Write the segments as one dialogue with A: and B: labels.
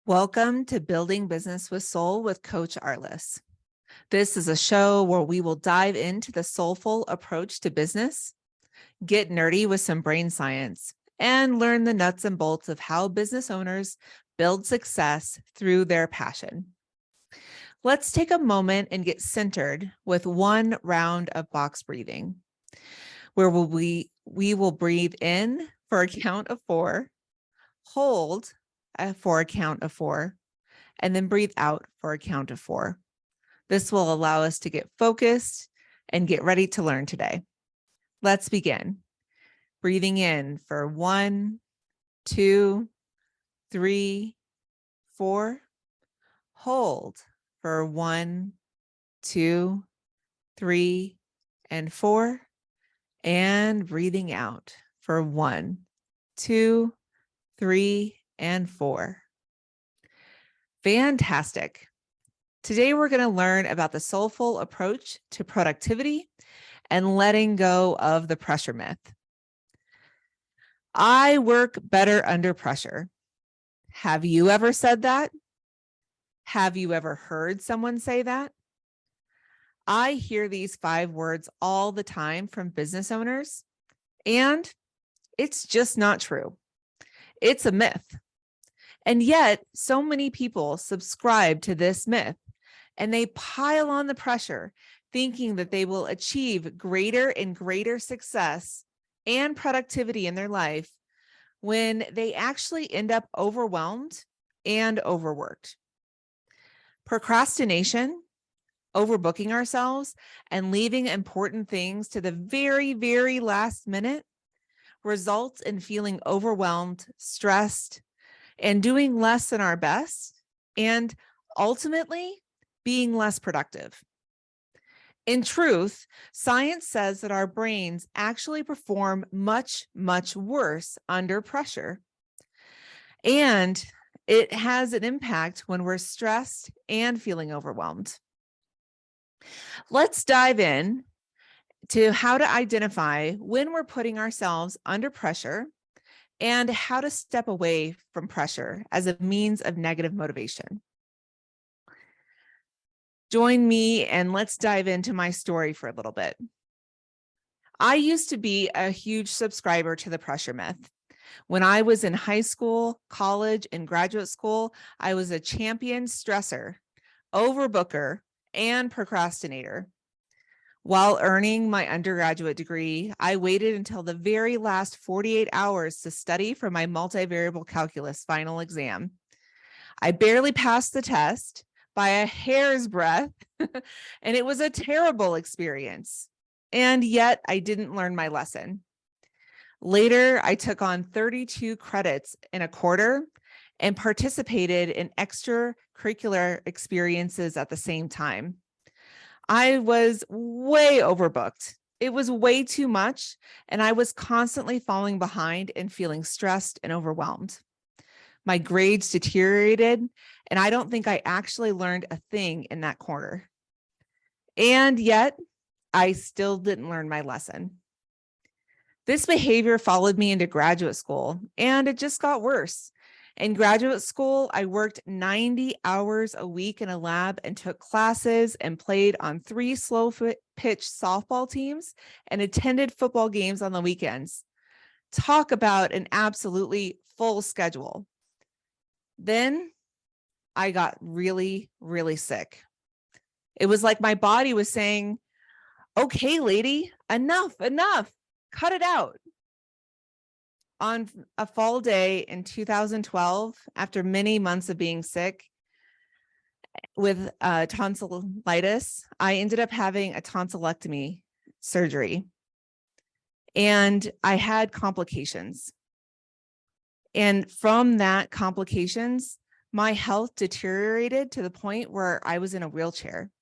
A: Welcome to Building Business with Soul with Coach Arliss. This is a show where we will dive into the soulful approach to business, get nerdy with some brain science, and learn the nuts and bolts of how business owners build success through their passion. Let's take a moment and get centered with one round of box breathing, where we will breathe in for a count of 4, hold for a count of 4, and then breathe out for a count of 4. This will allow us to get focused and get ready to learn today. Let's begin. Breathing in for 1, 2, 3, 4. Hold for 1, 2, 3, and 4. And breathing out for 1, 2, 3, and 4. Fantastic. Today, we're going to learn about the soulful approach to productivity and letting go of the pressure myth. I work better under pressure. Have you ever said that? Have you ever heard someone say that? I hear these 5 words all the time from business owners, and it's just not true. It's a myth. And yet, so many people subscribe to this myth, and they pile on the pressure, thinking that they will achieve greater and greater success and productivity in their life when they actually end up overwhelmed and overworked. Procrastination, overbooking ourselves, and leaving important things to the very, very last minute results in feeling overwhelmed, stressed, and doing less than our best, and ultimately being less productive. In truth, science says that our brains actually perform much, much worse under pressure. And it has an impact when we're stressed and feeling overwhelmed. Let's dive in to how to identify when we're putting ourselves under pressure and how to step away from pressure as a means of negative motivation. Join me and let's dive into my story for a little bit. I used to be a huge subscriber to the pressure myth. When I was in high school, college, and graduate school, I was a champion stressor, overbooker, and procrastinator. While earning my undergraduate degree, I waited until the very last 48 hours to study for my multivariable calculus final exam. I barely passed the test by a hair's breadth, and it was a terrible experience. And yet I didn't learn my lesson. Later, I took on 32 credits in a quarter and participated in extracurricular experiences at the same time. I was way overbooked. It was way too much, and I was constantly falling behind and feeling stressed and overwhelmed. My grades deteriorated, and I don't think I actually learned a thing in that quarter. And yet, I still didn't learn my lesson. This behavior followed me into graduate school, and it just got worse. In graduate school, I worked 90 hours a week in a lab and took classes and played on 3 slow-pitch softball teams and attended football games on the weekends. Talk about an absolutely full schedule. Then I got really, really sick. It was like my body was saying, "Okay, lady, enough, cut it out." On a fall day in 2012, after many months of being sick with tonsillitis, I ended up having a tonsillectomy surgery. And I had complications. And from that complications, my health deteriorated to the point where I was in a wheelchair.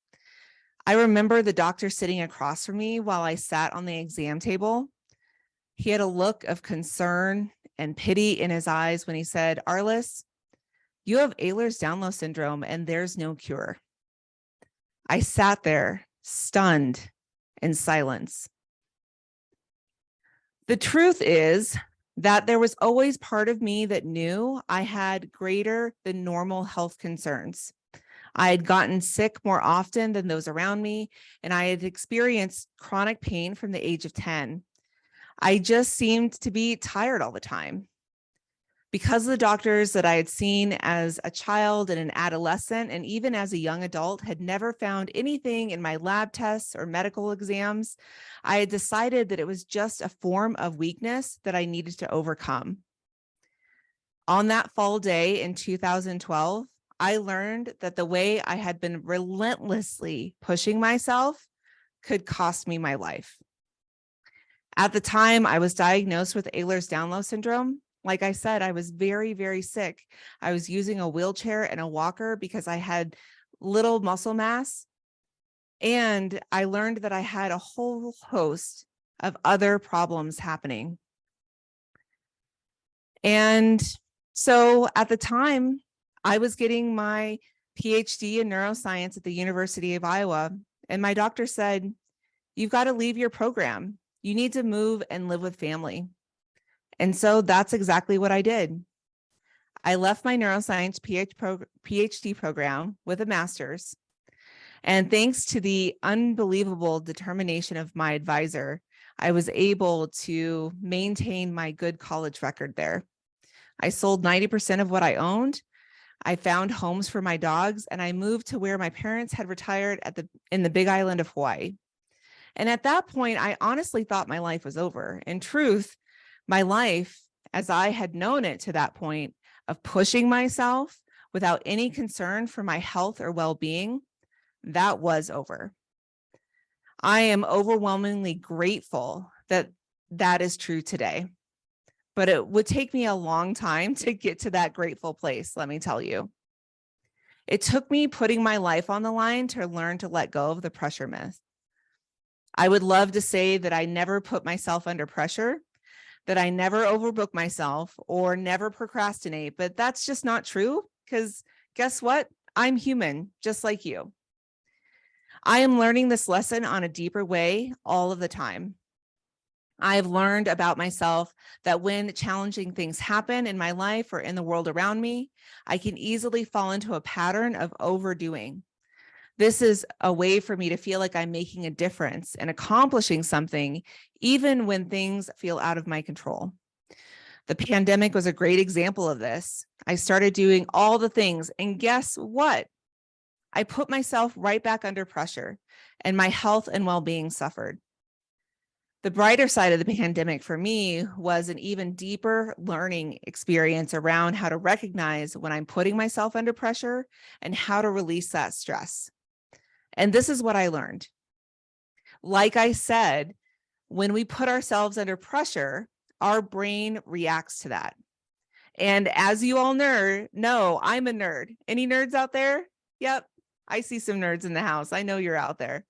A: I remember the doctor sitting across from me while I sat on the exam table. He had a look of concern and pity in his eyes when he said, "Arliss, you have Ehlers-Danlos syndrome and there's no cure." I sat there stunned in silence. The truth is, that there was always part of me that knew I had greater than normal health concerns. I had gotten sick more often than those around me, and I had experienced chronic pain from the age of 10. I just seemed to be tired all the time. Because the doctors that I had seen as a child and an adolescent, and even as a young adult, had never found anything in my lab tests or medical exams, I had decided that it was just a form of weakness that I needed to overcome. On that fall day in 2012, I learned that the way I had been relentlessly pushing myself could cost me my life. At the time, I was diagnosed with Ehlers-Danlos syndrome. Like I said, I was very, very sick. I was using a wheelchair and a walker because I had little muscle mass. And I learned that I had a whole host of other problems happening. And so at the time, I was getting my PhD in neuroscience at the University of Iowa. And my doctor said, "You've got to leave your program. You need to move and live with family." And so that's exactly what I did. I left my neuroscience PhD program with a master's. And thanks to the unbelievable determination of my advisor, I was able to maintain my good college record there. I sold 90% of what I owned. I found homes for my dogs, and I moved to where my parents had retired in the Big Island of Hawaii. And at that point, I honestly thought my life was over. In truth, my life, as I had known it to that point, of pushing myself without any concern for my health or well-being, that was over. I am overwhelmingly grateful that that is true today. But it would take me a long time to get to that grateful place, let me tell you. It took me putting my life on the line to learn to let go of the pressure myth. I would love to say that I never put myself under pressure, that I never overbook myself or never procrastinate, but that's just not true, because guess what? I'm human, just like you. I am learning this lesson on a deeper way all of the time. I've learned about myself that when challenging things happen in my life or in the world around me, I can easily fall into a pattern of overdoing. This is a way for me to feel like I'm making a difference and accomplishing something, even when things feel out of my control. The pandemic was a great example of this. I started doing all the things, and guess what? I put myself right back under pressure, and my health and well-being suffered. The brighter side of the pandemic for me was an even deeper learning experience around how to recognize when I'm putting myself under pressure and how to release that stress. And this is what I learned. Like I said, when we put ourselves under pressure, our brain reacts to that. And as you all know, I'm a nerd. Any nerds out there? Yep, I see some nerds in the house. I know you're out there.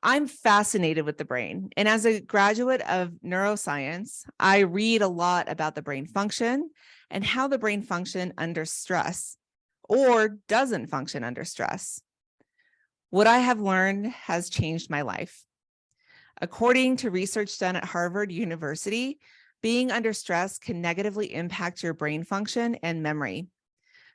A: I'm fascinated with the brain. And as a graduate of neuroscience, I read a lot about the brain function and how the brain function under stress or doesn't function under stress. What I have learned has changed my life. According to research done at Harvard University, being under stress can negatively impact your brain function and memory.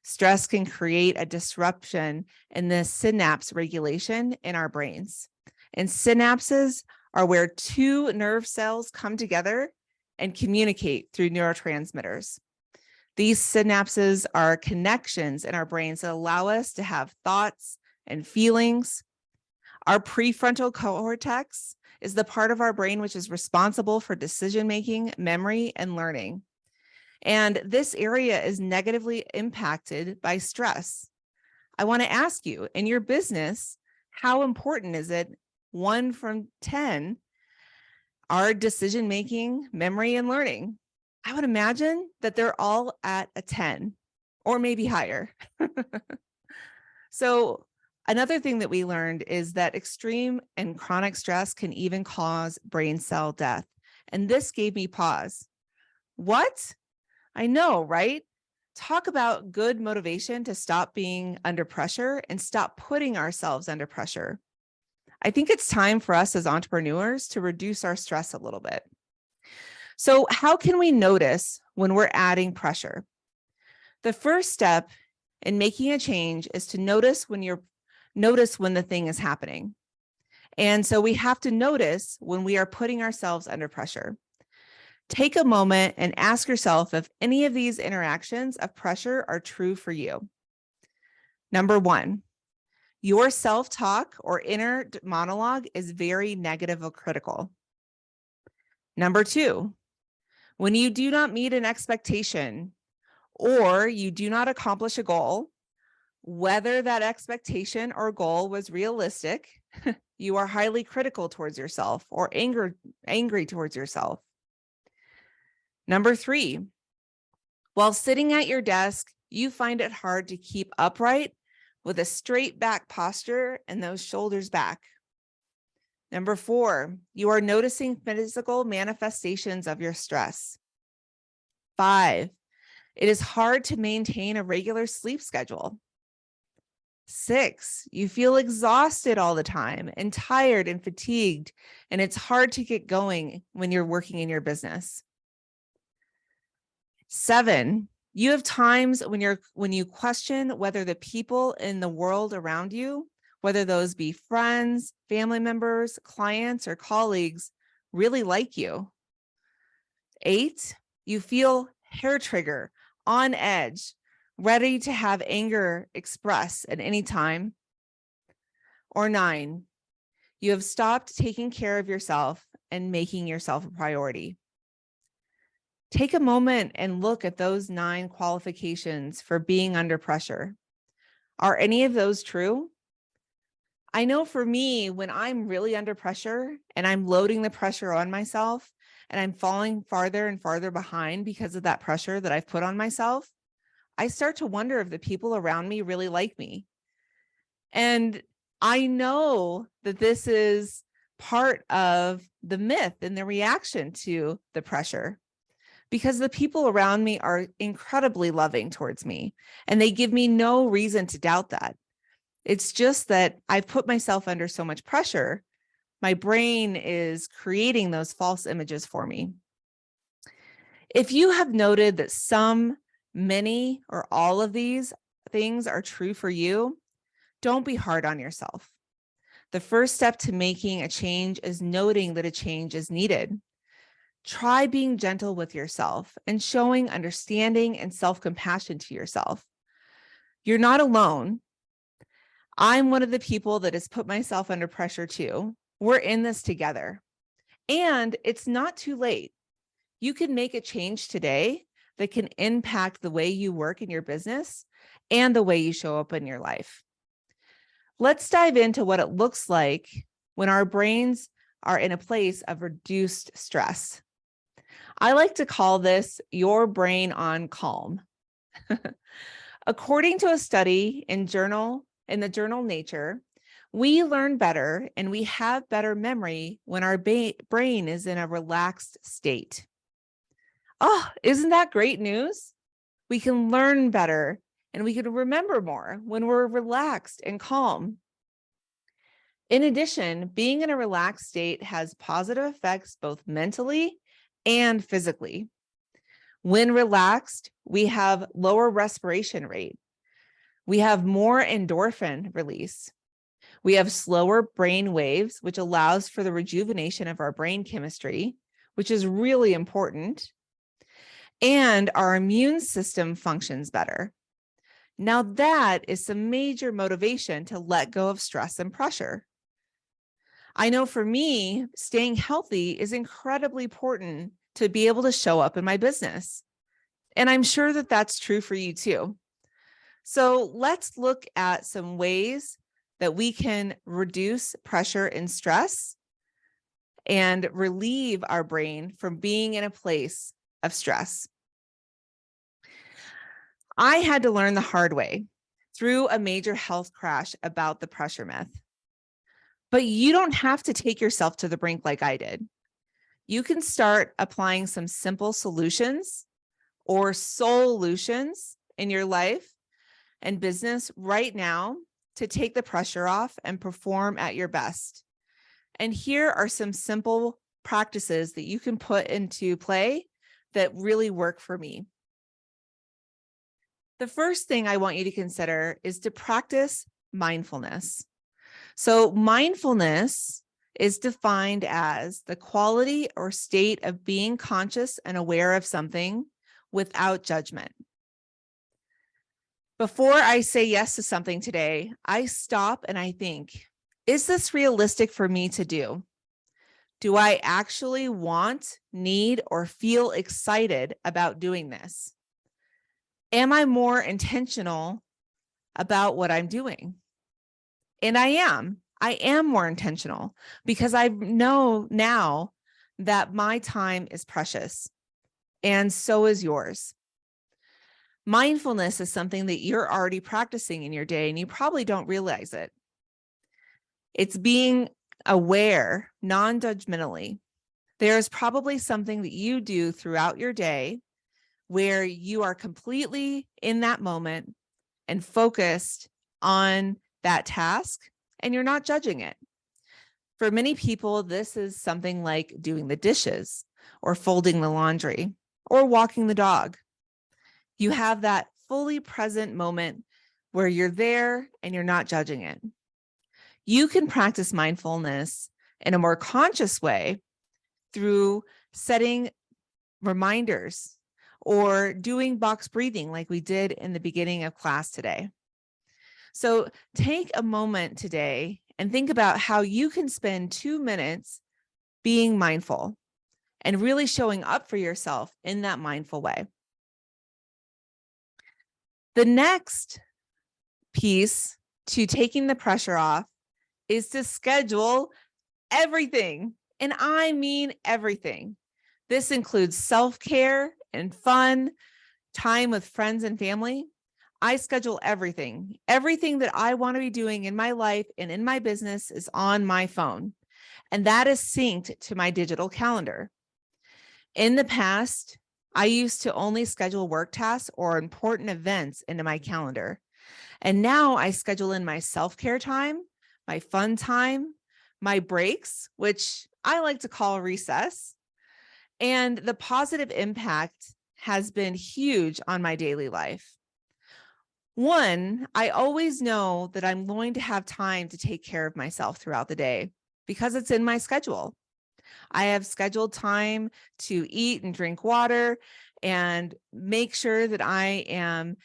A: Stress can create a disruption in the synapse regulation in our brains. And synapses are where two nerve cells come together and communicate through neurotransmitters. These synapses are connections in our brains that allow us to have thoughts and feelings. Our prefrontal cortex is the part of our brain which is responsible for decision-making, memory, and learning. And this area is negatively impacted by stress. I want to ask you, in your business, how important is it, 1 from 10, our decision-making, memory, and learning? I would imagine that they're all at a 10 or maybe higher. So another thing that we learned is that extreme and chronic stress can even cause brain cell death. And this gave me pause. What? I know, right? Talk about good motivation to stop being under pressure and stop putting ourselves under pressure. I think it's time for us as entrepreneurs to reduce our stress a little bit. So how can we notice when we're adding pressure? The first step in making a change is to notice when the thing is happening. And so we have to notice when we are putting ourselves under pressure. Take a moment and ask yourself if any of these interactions of pressure are true for you. Number one, your self-talk or inner monologue is very negative or critical. Number two, when you do not meet an expectation or you do not accomplish a goal, whether that expectation or goal was realistic, you are highly critical towards yourself or angry towards yourself. Number three, while sitting at your desk, you find it hard to keep upright with a straight back posture and those shoulders back. Number four, you are noticing physical manifestations of your stress. 5, it is hard to maintain a regular sleep schedule. 6, you feel exhausted all the time and tired and fatigued, and it's hard to get going when you're working in your business. 7, you have times when you question whether the people in the world around you, whether those be friends, family members, clients, or colleagues, really like you. 8, you feel hair trigger, on edge, ready to have anger express at any time. Or 9, you have stopped taking care of yourself and making yourself a priority. Take a moment and look at those 9 qualifications for being under pressure. Are any of those true? I know for me, when I'm really under pressure and I'm loading the pressure on myself and I'm falling farther and farther behind because of that pressure that I've put on myself, I start to wonder if the people around me really like me. And I know that this is part of the myth and the reaction to the pressure, because the people around me are incredibly loving towards me and they give me no reason to doubt that. It's just that I've put myself under so much pressure. My brain is creating those false images for me. If you have noted that some, many, or all of these things are true for you, don't be hard on yourself. The first step to making a change is noting that a change is needed. Try being gentle with yourself and showing understanding and self-compassion to yourself. You're not alone. I'm one of the people that has put myself under pressure too. We're in this together. And it's not too late. You can make a change today that can impact the way you work in your business and the way you show up in your life. Let's dive into what it looks like when our brains are in a place of reduced stress. I like to call this your brain on calm. According to a study in the journal Nature, we learn better and we have better memory when our brain is in a relaxed state. Oh, isn't that great news? We can learn better and we can remember more when we're relaxed and calm. In addition, being in a relaxed state has positive effects both mentally and physically. When relaxed, we have lower respiration rate. We have more endorphin release. We have slower brain waves, which allows for the rejuvenation of our brain chemistry, which is really important. And our immune system functions better. Now that is some major motivation to let go of stress and pressure. I know for me, staying healthy is incredibly important to be able to show up in my business. And I'm sure that that's true for you too. So let's look at some ways that we can reduce pressure and stress and relieve our brain from being in a place of stress. I had to learn the hard way through a major health crash about the pressure myth. But you don't have to take yourself to the brink like I did. You can start applying some simple solutions or solutions in your life and business right now to take the pressure off and perform at your best. And here are some simple practices that you can put into play that really work for me. The first thing I want you to consider is to practice mindfulness. So mindfulness is defined as the quality or state of being conscious and aware of something without judgment. Before I say yes to something today, I stop and I think, is this realistic for me to do? Do I actually want, need, or feel excited about doing this? Am I more intentional about what I'm doing? And I am more intentional because I know now that my time is precious and so is yours. Mindfulness is something that you're already practicing in your day and you probably don't realize it. It's being aware, non-judgmentally. There's probably something that you do throughout your day where you are completely in that moment and focused on that task, and you're not judging it. For many people, this is something like doing the dishes or folding the laundry or walking the dog. You have that fully present moment where you're there and you're not judging it. You can practice mindfulness in a more conscious way through setting reminders or doing box breathing like we did in the beginning of class today. So take a moment today and think about how you can spend 2 minutes being mindful and really showing up for yourself in that mindful way. The next piece to taking the pressure off is to schedule everything. And I mean everything. This includes self-care and fun, time with friends and family. I schedule everything. Everything that I want to be doing in my life and in my business is on my phone. And that is synced to my digital calendar. In the past, I used to only schedule work tasks or important events into my calendar. And now I schedule in my self-care time, my fun time, my breaks, which I like to call recess. And the positive impact has been huge on my daily life. One, I always know that I'm going to have time to take care of myself throughout the day because it's in my schedule. I have scheduled time to eat and drink water and make sure that I am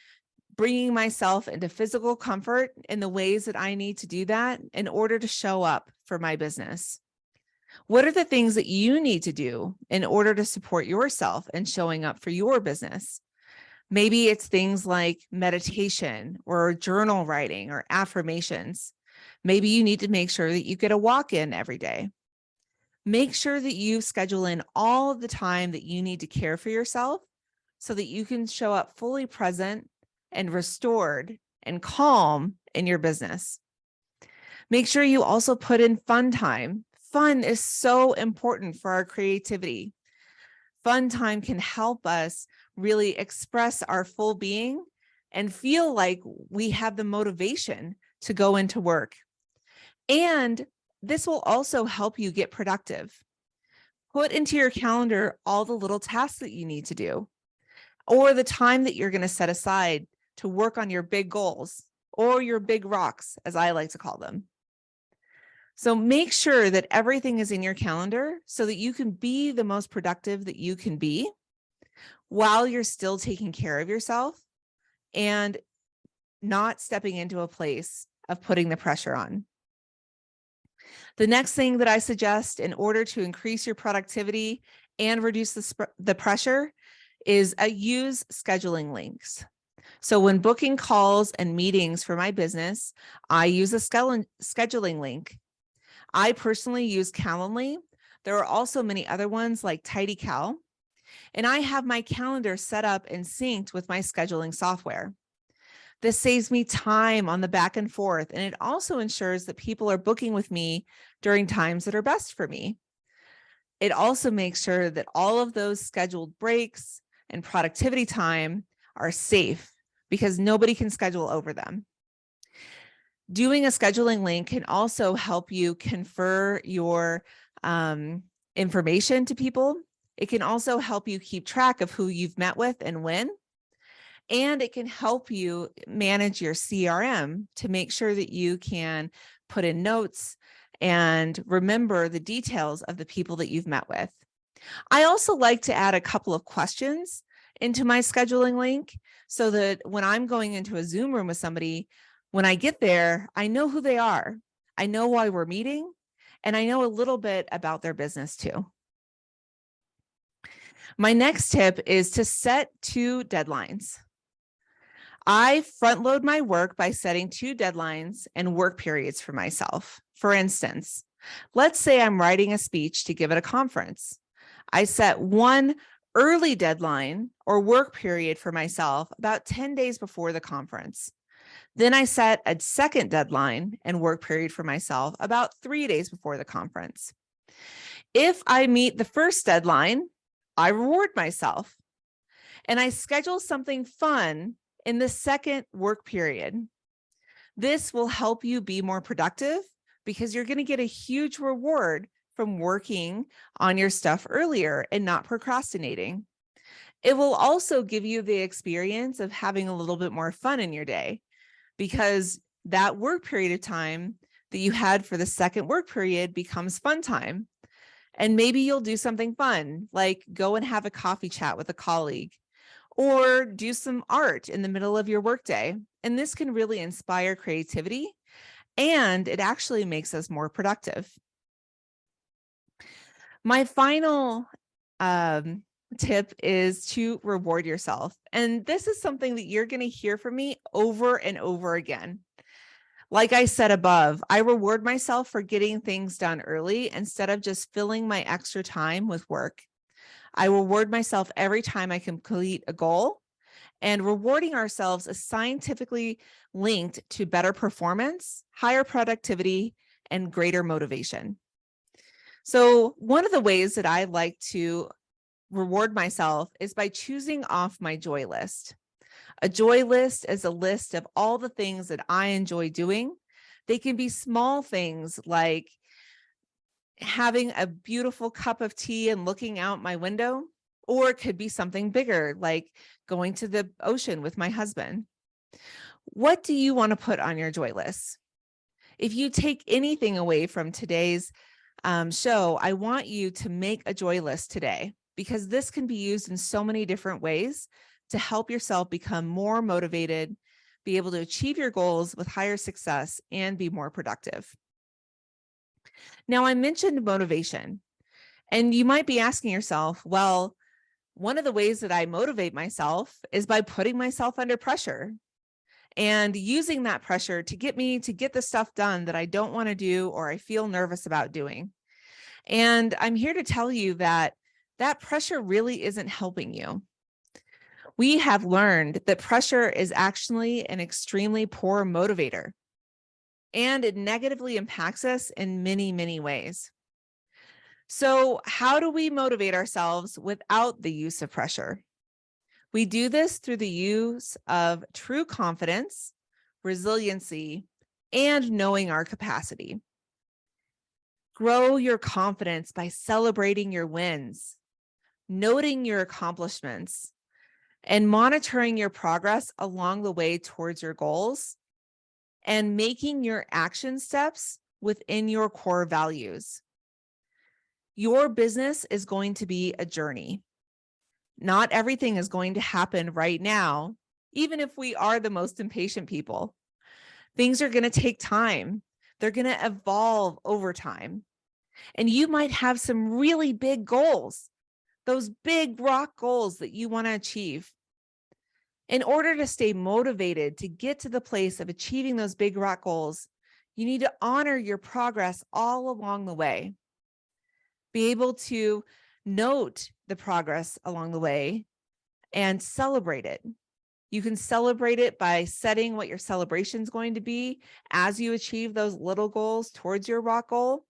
A: bringing myself into physical comfort in the ways that I need to do that in order to show up for my business. What are the things that you need to do in order to support yourself and showing up for your business? Maybe it's things like meditation or journal writing or affirmations. Maybe you need to make sure that you get a walk in every day. Make sure that you schedule in all of the time that you need to care for yourself so that you can show up fully present and restored and calm in your business. Make sure you also put in fun time. Fun is so important for our creativity. Fun time can help us really express our full being and feel like we have the motivation to go into work. And this will also help you get productive. Put into your calendar all the little tasks that you need to do, or the time that you're going to set aside to work on your big goals or your big rocks, as I like to call them. So make sure that everything is in your calendar so that you can be the most productive that you can be while you're still taking care of yourself and not stepping into a place of putting the pressure on. The next thing that I suggest in order to increase your productivity and reduce the pressure is use scheduling links. So when booking calls and meetings for my business, I use a scheduling link. I personally use Calendly. There are also many other ones like TidyCal. And I have my calendar set up and synced with my scheduling software. This saves me time on the back and forth, and it also ensures that people are booking with me during times that are best for me. It also makes sure that all of those scheduled breaks and productivity time are safe because nobody can schedule over them. Doing a scheduling link can also help you confer your information to people. It can also help you keep track of who you've met with and when. And it can help you manage your CRM to make sure that you can put in notes and remember the details of the people that you've met with. I also like to add a couple of questions into my scheduling link so that when I'm going into a Zoom room with somebody, when I get there, I know who they are. I know why we're meeting, and I know a little bit about their business too. My next tip is to set 2 deadlines. I front load my work by setting 2 deadlines and work periods for myself. For instance, let's say I'm writing a speech to give at a conference. I set one early deadline or work period for myself about 10 days before the conference. Then I set a second deadline and work period for myself about 3 days before the conference. If I meet the first deadline, I reward myself and I schedule something fun in the second work period. This will help you be more productive because you're going to get a huge reward from working on your stuff earlier and not procrastinating. It will also give you the experience of having a little bit more fun in your day because that work period of time that you had for the second work period becomes fun time. And maybe you'll do something fun, like go and have a coffee chat with a colleague or do some art in the middle of your workday. And this can really inspire creativity, and it actually makes us more productive. My final tip is to reward yourself. And this is something that you're going to hear from me over and over again. Like I said above, I reward myself for getting things done early instead of just filling my extra time with work. I reward myself every time I complete a goal, and rewarding ourselves is scientifically linked to better performance, higher productivity, and greater motivation. So one of the ways that I like to reward myself is by choosing off my joy list. A joy list is a list of all the things that I enjoy doing. They can be small things like having a beautiful cup of tea and looking out my window, or it could be something bigger like going to the ocean with my husband. What do you want to put on your joy list? If you take anything away from today's show, I want you to make a joy list today, because this can be used in so many different ways to help yourself become more motivated, be able to achieve your goals with higher success, and be more productive. Now, I mentioned motivation, and you might be asking yourself, well, one of the ways that I motivate myself is by putting myself under pressure and using that pressure to get me to get the stuff done that I don't want to do or I feel nervous about doing. And I'm here to tell you that that pressure really isn't helping you. We have learned that pressure is actually an extremely poor motivator, and it negatively impacts us in many, many ways. So how do we motivate ourselves without the use of pressure? We do this through the use of true confidence, resiliency, and knowing our capacity. Grow your confidence by celebrating your wins, noting your accomplishments, and monitoring your progress along the way towards your goals, and making your action steps within your core values. Your business is going to be a journey. Not everything is going to happen right now, even if we are the most impatient people. Things are going to take time. They're going to evolve over time. And you might have some really big goals, those big rock goals that you want to achieve. In order to stay motivated to get to the place of achieving those big rock goals, you need to honor your progress all along the way. Be able to note the progress along the way and celebrate it. You can celebrate it by setting what your celebration is going to be as you achieve those little goals towards your rock goal,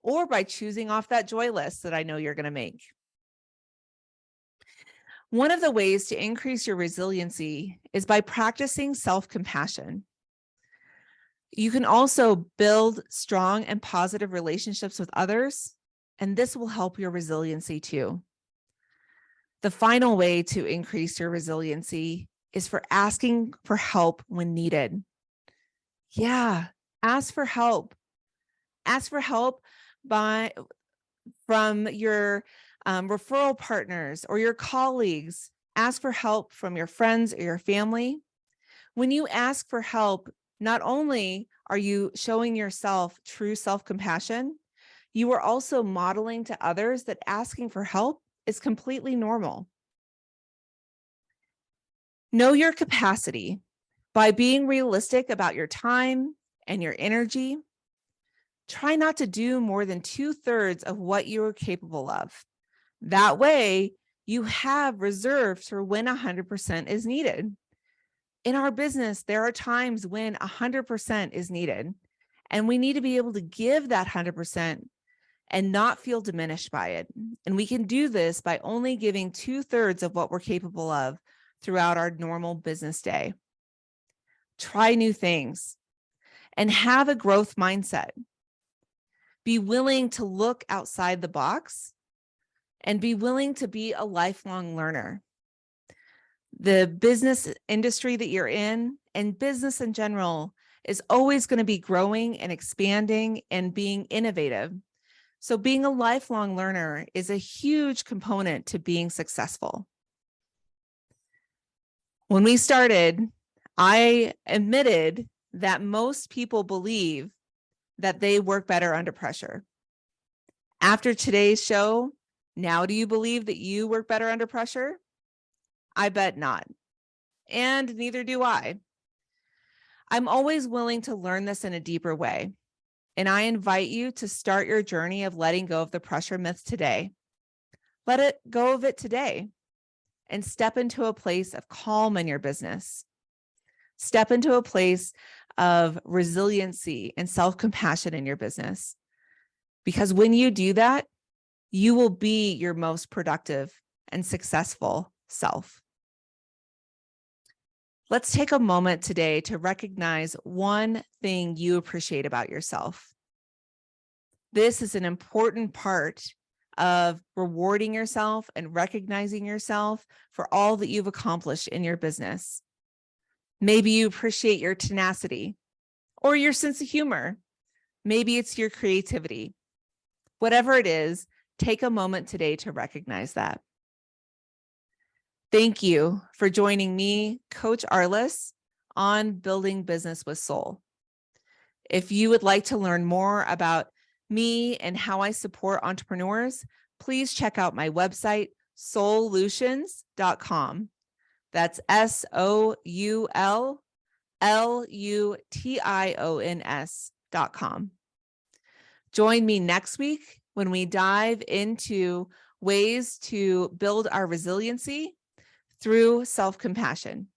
A: or by choosing off that joy list that I know you're going to make. One of the ways to increase your resiliency is by practicing self-compassion. You can also build strong and positive relationships with others and this will help your resiliency too. The final way to increase your resiliency is for asking for help when needed. Yeah, ask for help. Ask for help from your referral partners or your colleagues. Ask for help from your friends or your family. When you ask for help, not only are you showing yourself true self-compassion, you are also modeling to others that asking for help is completely normal. Know your capacity by being realistic about your time and your energy. Try not to do more than 2/3 of what you are capable of. That way, you have reserves for when 100% is needed. In our business, there are times when 100% is needed, and we need to be able to give that 100% and not feel diminished by it. And we can do this by only giving 2/3 of what we're capable of throughout our normal business day. Try new things and have a growth mindset. Be willing to look outside the box and be willing to be a lifelong learner. The business industry that you're in and business in general is always going to be growing and expanding and being innovative. So being a lifelong learner is a huge component to being successful. When we started, I admitted that most people believe that they work better under pressure. After today's show, now do you believe that you work better under pressure? I bet not. And neither do I. I'm always willing to learn this in a deeper way. And I invite you to start your journey of letting go of the pressure myth today. Let it go of it today and step into a place of calm in your business. Step into a place of resiliency and self-compassion in your business. Because when you do that, you will be your most productive and successful self. Let's take a moment today to recognize one thing you appreciate about yourself. This is an important part of rewarding yourself and recognizing yourself for all that you've accomplished in your business. Maybe you appreciate your tenacity or your sense of humor. Maybe it's your creativity. Whatever it is, take a moment today to recognize that. Thank you for joining me, Coach Arliss, on Building Business with Soul. If you would like to learn more about me and how I support entrepreneurs, please check out my website, soulutions.com. That's SOULLUTIONS.com. Join me next week when we dive into ways to build our resiliency through self-compassion.